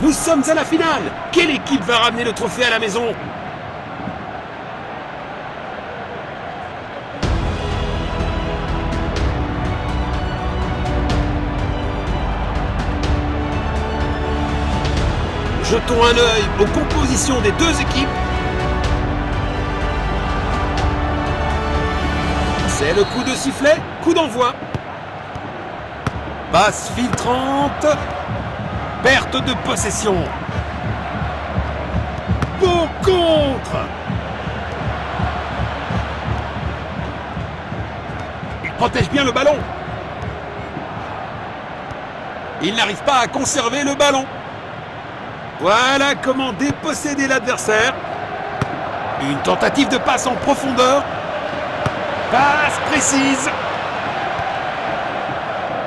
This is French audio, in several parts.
Nous sommes à la finale. Quelle équipe va ramener le trophée à la maison? Jetons un œil aux compositions des deux équipes. C'est le coup de sifflet, coup d'envoi. Passe filtrante. Perte de possession. Beau contre. Il protège bien le ballon. Il n'arrive pas à conserver le ballon. Voilà comment déposséder l'adversaire. Une tentative de passe en profondeur. Passe précise.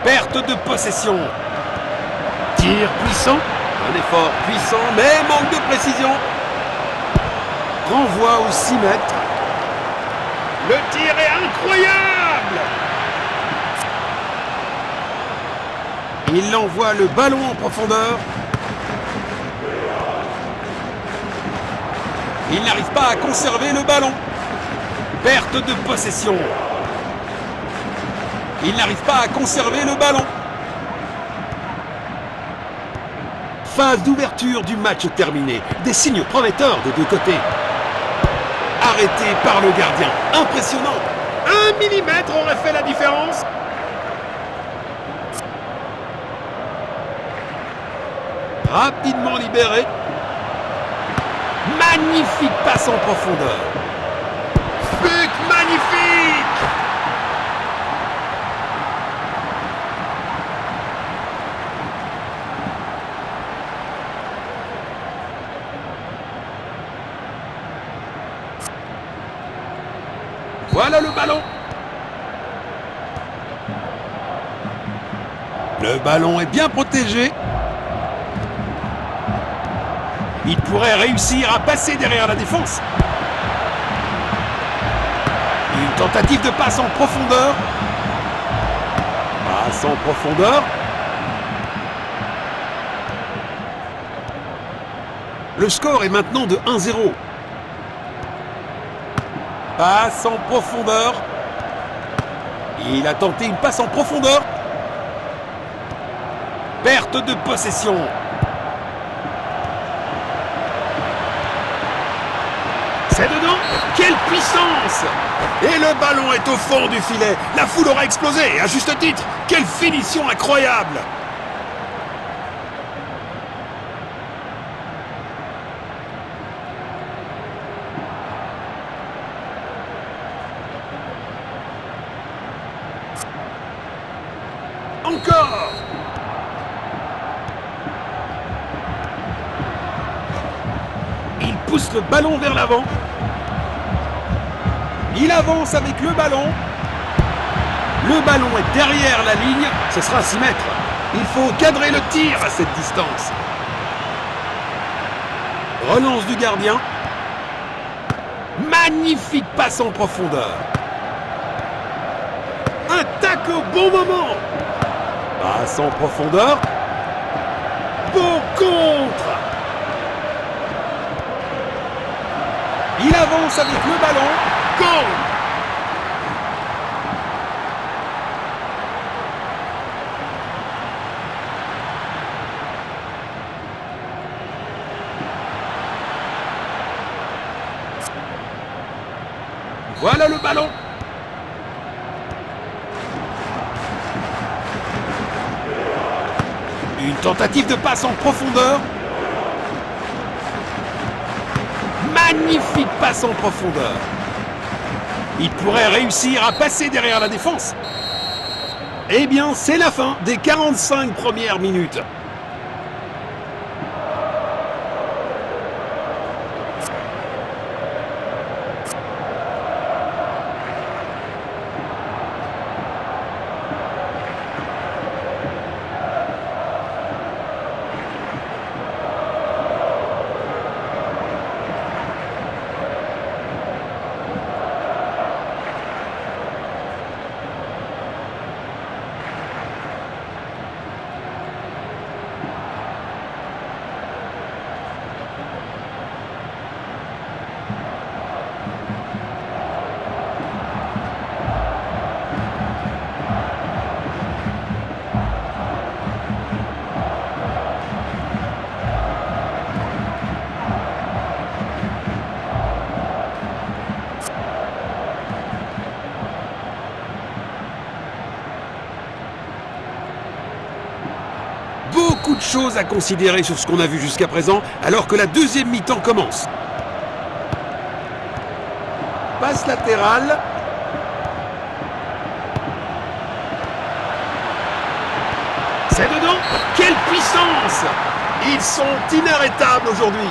Perte de possession. Tir puissant. Un effort puissant, mais manque de précision. Renvoi au 6 mètres. Le tir est incroyable. Il envoie le ballon en profondeur. Il n'arrive pas à conserver le ballon. Perte de possession. Il n'arrive pas à conserver le ballon. Phase d'ouverture du match terminée. Des signes prometteurs des deux côtés. Arrêté par le gardien. Impressionnant. 1 millimètre aurait fait la différence. Rapidement libéré. Magnifique passe en profondeur. But magnifique! Voilà le ballon. Le ballon est bien protégé. Il pourrait réussir à passer derrière la défense. Une tentative de passe en profondeur. Passe en profondeur. Le score est maintenant de 1-0. Passe en profondeur. Il a tenté une passe en profondeur. Perte de possession. C'est dedans. Quelle puissance! Et le ballon est au fond du filet. La foule aura explosé, à juste titre. Quelle finition incroyable! Encore! Il pousse le ballon vers l'avant. Il avance avec le ballon. Le ballon est derrière la ligne. Ce sera 6 mètres. Il faut cadrer le tir à cette distance. Relance du gardien. Magnifique passe en profondeur. Attaque au bon moment. Passe en profondeur. Beau contre. Il avance avec le ballon. Goal! Voilà le ballon. Une tentative de passe en profondeur. Magnifique passe en profondeur. Il pourrait réussir à passer derrière la défense. Eh bien, c'est la fin des 45 premières minutes. beaucoup de choses à considérer sur ce qu'on a vu jusqu'à présent, alors que la deuxième mi-temps commence. Passe latérale. C'est dedans. Quelle puissance! Ils sont inarrêtables aujourd'hui.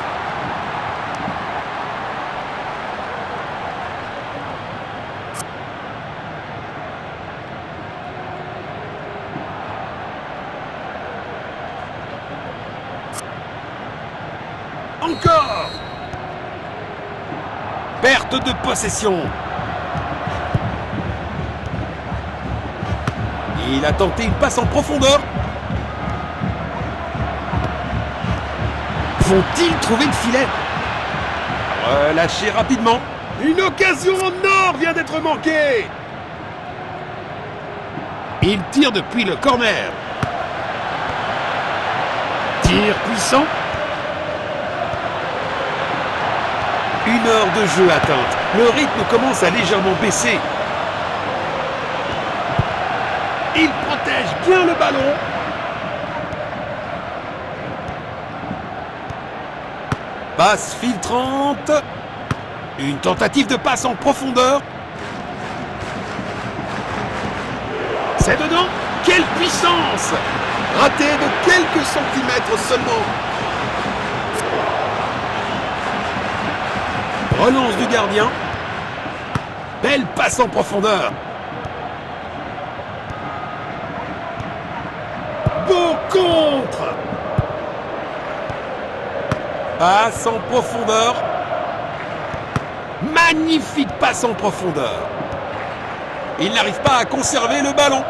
Encore. Perte de possession. Il a tenté une passe en profondeur. Vont-ils trouver le filet? Relâché rapidement. Une occasion en or vient d'être manquée. Il tire depuis le corner. Tir puissant. 1 heure de jeu atteinte. Le rythme commence à légèrement baisser. Il protège bien le ballon. Passe filtrante. Une tentative de passe en profondeur. C'est dedans. Quelle puissance! Raté de quelques centimètres seulement. Relance du gardien. Belle passe en profondeur. Beau contre. Passe en profondeur. Magnifique passe en profondeur. Il n'arrive pas à conserver le ballon.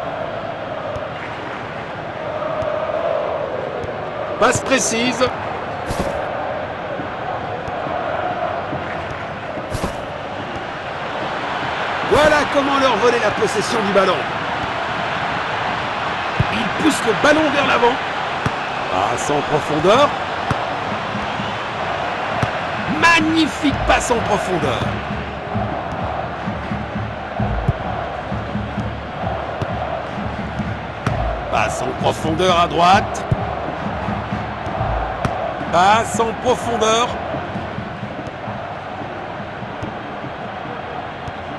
Passe précise. Voilà comment leur voler la possession du ballon. Il pousse le ballon vers l'avant. Passe en profondeur. Magnifique passe en profondeur. Passe en profondeur à droite. Passe en profondeur.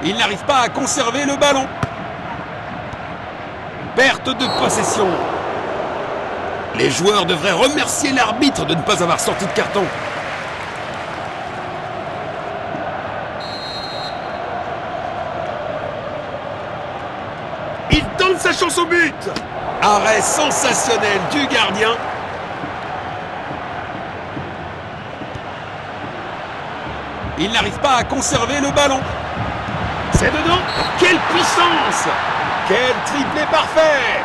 Il n'arrive pas à conserver le ballon. Perte de possession. Les joueurs devraient remercier l'arbitre de ne pas avoir sorti de carton. Il tente sa chance au but. Arrêt sensationnel du gardien. Il n'arrive pas à conserver le ballon. C'est dedans. Quelle puissance! Quel triplé parfait!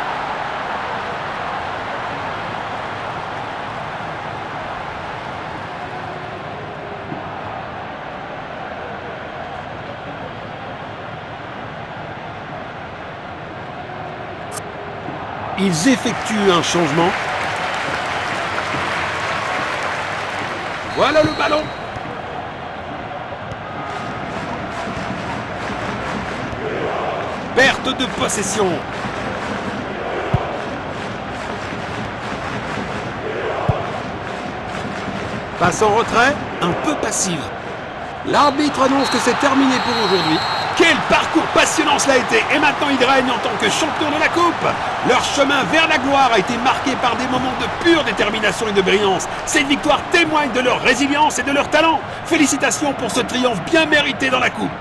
Ils effectuent un changement. Voilà le ballon. Perte de possession. Passe en retrait, un peu passive. L'arbitre annonce que c'est terminé pour aujourd'hui. Quel parcours passionnant cela a été! Et maintenant ils règnent en tant que champions de la coupe. Leur chemin vers la gloire a été marqué par des moments de pure détermination et de brillance. Cette victoire témoigne de leur résilience et de leur talent. Félicitations pour ce triomphe bien mérité dans la coupe.